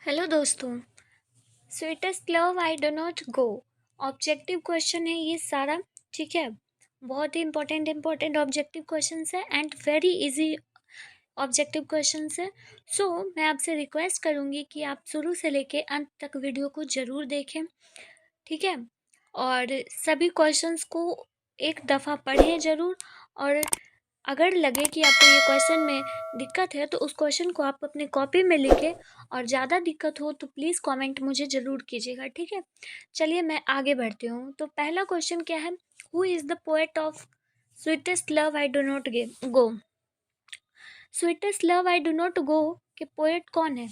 Hello दोस्तों। Sweetest love I do not go. Objective question है ये सारा। ठीक है, बहुत ही इंपॉर्टेंट ऑब्जेक्टिव क्वेश्चंस है and very easy objective questions है। सो मैं आपसे रिक्वेस्ट करूँगी कि आप शुरू से लेके अंत तक वीडियो को ज़रूर देखें। ठीक है, और सभी क्वेश्चंस को एक दफ़ा पढ़ें ज़रूर। और अगर लगे कि आपको ये क्वेश्चन में दिक्कत है तो उस क्वेश्चन को आप अपनी कॉपी में लिखें, और ज़्यादा दिक्कत हो तो प्लीज़ कमेंट मुझे ज़रूर कीजिएगा। ठीक है, चलिए मैं आगे बढ़ती हूँ। तो पहला क्वेश्चन क्या है, who is the poet of sweetest love I do not go. Sweetest love I do not go के पोएट कौन है,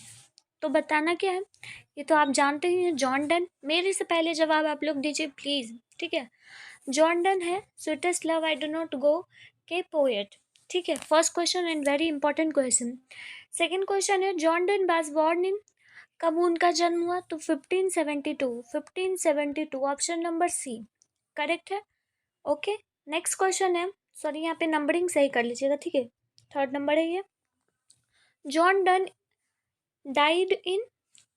तो बताना क्या है, ये तो आप जानते ही हैं, जॉन डन। मेरे से पहले जवाब आप लोग दीजिए प्लीज़। ठीक है, जॉन डन है sweetest love I do not go के पोएट। ठीक है, first question and very important question. Second question है, John Donne was born in, कब उनका जन्म हुआ, तो 1572 ऑप्शन नंबर सी करेक्ट है। ओके, नेक्स्ट क्वेश्चन है, सॉरी यहाँ पे नंबरिंग सही कर लीजिएगा। ठीक है, थर्ड नंबर है ये। जॉन डन डाइड इन,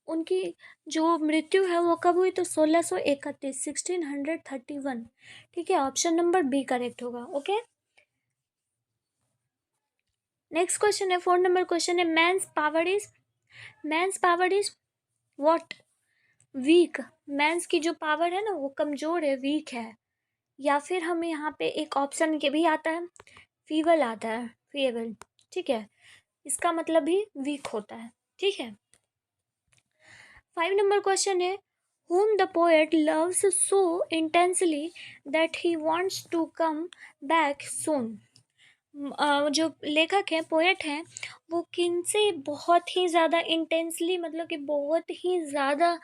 उनकी जो मृत्यु है वो कब हुई, तो 1631 1631। ठीक है, ऑप्शन नंबर बी करेक्ट होगा। ओके, नेक्स्ट क्वेश्चन है, फोर्थ नंबर क्वेश्चन है, man's power is what, weak. Man's की जो पावर है ना वो कमजोर है, वीक है। या फिर हमें यहाँ पे एक ऑप्शन के भी आता है, फीबल आता है, फीबल। ठीक है, इसका मतलब भी वीक होता है। ठीक है, 5 नंबर क्वेश्चन है, whom the poet loves so intensely that he wants to come back soon। जो लेखक हैं, पोएट हैं, वो किनसे बहुत ही ज़्यादा इंटेंसली, मतलब कि बहुत ही ज़्यादा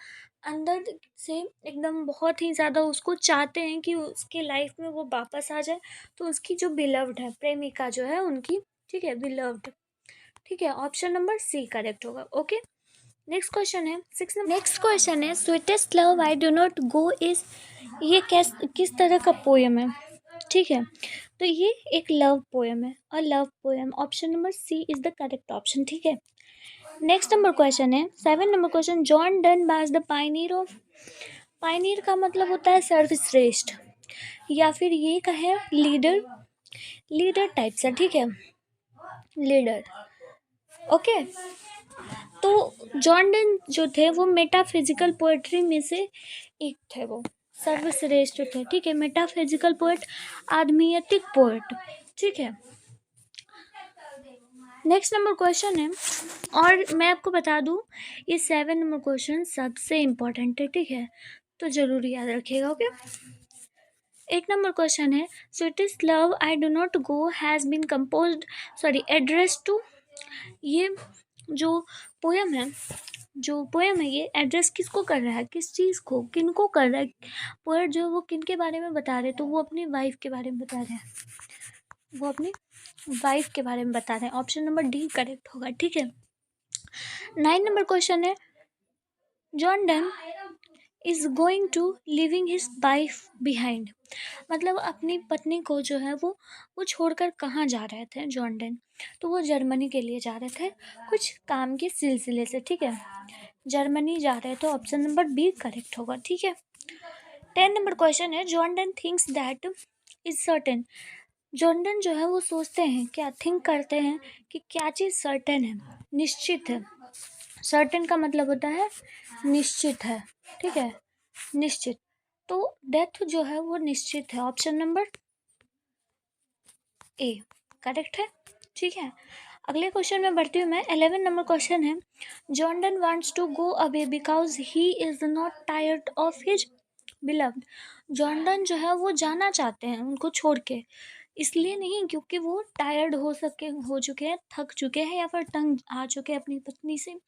अंदर से एकदम बहुत ही ज़्यादा उसको चाहते हैं कि उसके लाइफ में वो वापस आ जाए। तो उसकी जो बिलव्ड है, प्रेमिका जो है उनकी, ठीक है, बिलव्ड। ठीक है, ऑप्शन नंबर सी करेक्ट होगा। ओके, नेक्स्ट क्वेश्चन है, नेक्स्ट क्वेश्चन है, sweetest love I do not go is, ये किस तरह का पोएम है। ठीक है, तो ये एक लव पोएम है, और love poem option number C is the correct option. ठीक है, नेक्स्ट नंबर क्वेश्चन है, 7 number question, John Donne was the pioneer of, pioneer का मतलब होता है सर्वश्रेष्ठ, या फिर ये कहे लीडर, लीडर टाइप से। ठीक है, लीडर। ओके, तो जॉन डन जो थे वो मेटाफिजिकल पोएट्री में से एक थे, वो सर्वश्रेष्ठ थे। ठीक है, मेटाफिजिकल पोएट, आध्यात्मिक पोएट। ठीक है, नेक्स्ट नंबर क्वेश्चन है, और मैं आपको बता दूं ये 7 नंबर क्वेश्चन सबसे इम्पोर्टेंट है। ठीक है, तो जरूर याद रखिएगा। ओके, 8 नंबर क्वेश्चन है, sweetest love I do not go has been composed, sorry address to. ये जो पोएम है, ये एड्रेस किसको कर रहा है, किस चीज़ को, किनको कर रहा है। पोएट जो वो किन के बारे में बता रहे, तो वो अपनी वाइफ के बारे में बता रहे हैं, वो अपनी वाइफ के बारे में बता रहे हैं। ऑप्शन नंबर डी करेक्ट होगा। ठीक है, 9 नंबर क्वेश्चन है, John Donne is going to living his wife behind, मतलब अपनी पत्नी को जो है वो छोड़कर कहाँ जा रहे थे जॉन डन, तो वो जर्मनी के लिए जा रहे थे कुछ काम के सिलसिले से। ठीक है, जर्मनी जा रहे थे, ऑप्शन नंबर बी करेक्ट होगा। ठीक है, 10 नंबर क्वेश्चन है, John done thinks that is certain, John Donne जो है वो सोचते हैं, क्या थिंक करते हैं कि क्या चीज़ सर्टेन है, निश्चित है। सर्टेन का मतलब होता है निश्चित है। ठीक है, निश्चित, तो डेथ जो है वो निश्चित है, ऑप्शन नंबर ए करेक्ट है। ठीक है, अगले क्वेश्चन में बढ़ती हूँ मैं। 11 नंबर क्वेश्चन है, John Donne wants to go away because he is not tired of his beloved, John Donne जो है वो जाना चाहते हैं उनको छोड़ के, इसलिए नहीं क्योंकि वो टायर्ड हो चुके हैं, थक चुके हैं, या फिर तंग आ चुके हैं अपनी पत्नी से,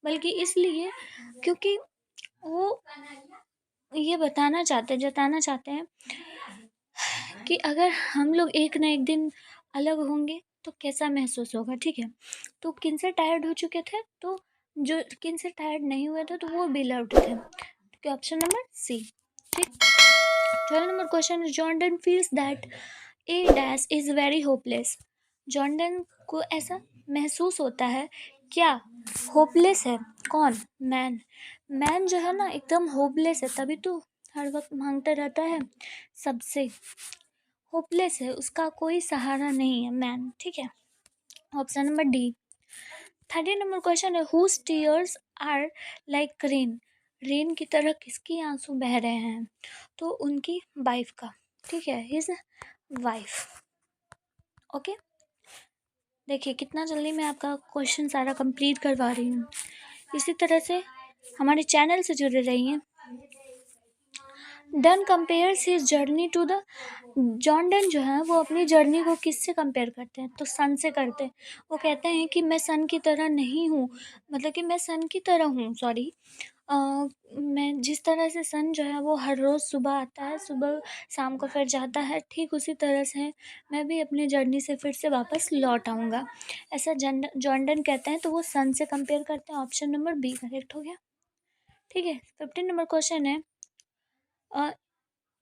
बल्कि इसलिए क्योंकि वो ये जताना चाहते हैं कि अगर हम लोग एक ना एक दिन अलग होंगे तो कैसा महसूस होगा। ठीक है, तो किन से टायर्ड हो चुके थे, तो जो किन से टायर्ड नहीं हुए थे तो वो बिलव्ड थे। ठीक है, ऑप्शन नंबर सी। ठीक, 12 number question, John feels that a dash is very hopeless, John को ऐसा महसूस होता है, क्या होपलेस है, कौन? मैन। मैन जो है ना एकदम होपलेस है, तभी तो हर वक्त मांगता रहता है सबसे। होपलेस है, उसका कोई सहारा नहीं है मैन, ठीक है। Option number D. 30 number question है, whose tears are like rain. Rain की तरह किसकी आंसू बह रहे हैं? तो उनकी वाइफ का, ठीक है, हिज वाइफ। ओके, देखिए कितना जल्दी मैं आपका क्वेश्चन सारा कंप्लीट करवा रही हूँ। इसी तरह से हमारे चैनल से जुड़े रहिए। Donne compares his journey to the. John Donne जो है वो अपनी जर्नी को किससे कंपेयर करते हैं? तो सन से करते हैं। वो कहते हैं कि मैं सन की तरह नहीं हूँ, मतलब कि मैं सन की तरह हूँ, सॉरी, मैं जिस तरह से सन जो है वो हर रोज़ सुबह आता है, सुबह शाम को फिर जाता है, ठीक उसी तरह से मैं भी अपनी जर्नी से फिर से वापस लौट आऊँगा, ऐसा जॉन डन कहते हैं। तो वो सन से कंपेयर करते हैं। ऑप्शन नंबर बी करेक्ट हो गया, ठीक है। 15 नंबर क्वेश्चन है,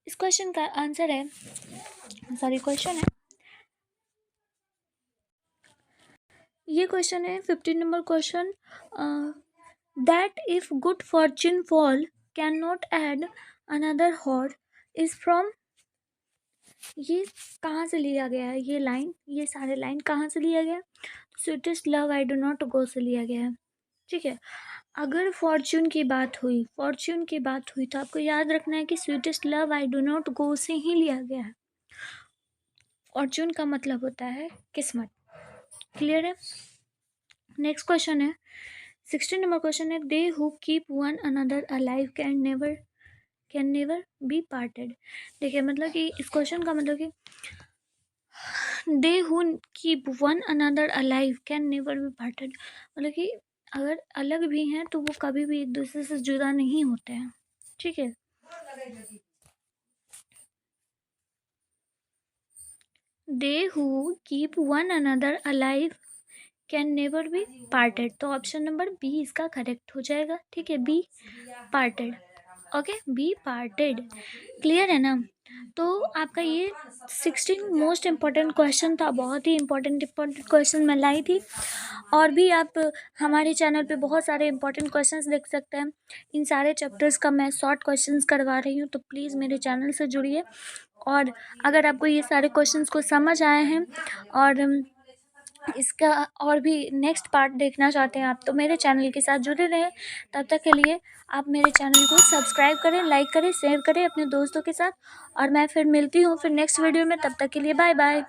इस क्वेश्चन का आंसर है, सॉरी क्वेश्चन है, ये क्वेश्चन है 15 number question, that if good fortune fall can not add another hour is from. ये कहाँ से लिया गया है? ये लाइन, ये सारे लाइन कहाँ से लिया गया? Sweetest love I do not गो से लिया गया है, ठीक है। अगर फॉर्च्यून की बात हुई, फॉर्च्यून की बात हुई तो आपको याद रखना है कि sweetest love I do not गो से ही लिया गया है। फॉर्च्यून का मतलब होता है किस्मत, क्लियर है। नेक्स्ट क्वेश्चन है, 16 नंबर क्वेश्चन है, they who keep one another alive can never be parted. देखिए मतलब कि इस क्वेश्चन का मतलब कि they who keep one another alive can never be parted, मतलब कि अगर अलग भी हैं तो वो कभी भी एक दूसरे से जुदा नहीं होते हैं, ठीक है। They who keep one another alive can never be parted. तो ऑप्शन नंबर बी इसका करेक्ट हो जाएगा, ठीक है, be parted. Okay, be parted, clear है ना। तो आपका ये 16 मोस्ट इम्पॉर्टेंट क्वेश्चन था, बहुत ही इम्पॉर्टेंट क्वेश्चन मैं लाई थी। और भी आप हमारे चैनल पे बहुत सारे इम्पॉर्टेंट क्वेश्चंस देख सकते हैं। इन सारे चैप्टर्स का मैं शॉर्ट क्वेश्चंस करवा रही हूँ, तो प्लीज़ मेरे चैनल से जुड़िए। और अगर आपको ये सारे क्वेश्चंस को समझ आए हैं और इसका और भी नेक्स्ट पार्ट देखना चाहते हैं आप, तो मेरे चैनल के साथ जुड़े रहें। तब तक के लिए आप मेरे चैनल को सब्सक्राइब करें, लाइक करें, शेयर करें अपने दोस्तों के साथ। और मैं फिर मिलती हूँ फिर नेक्स्ट वीडियो में, तब तक के लिए बाय बाय।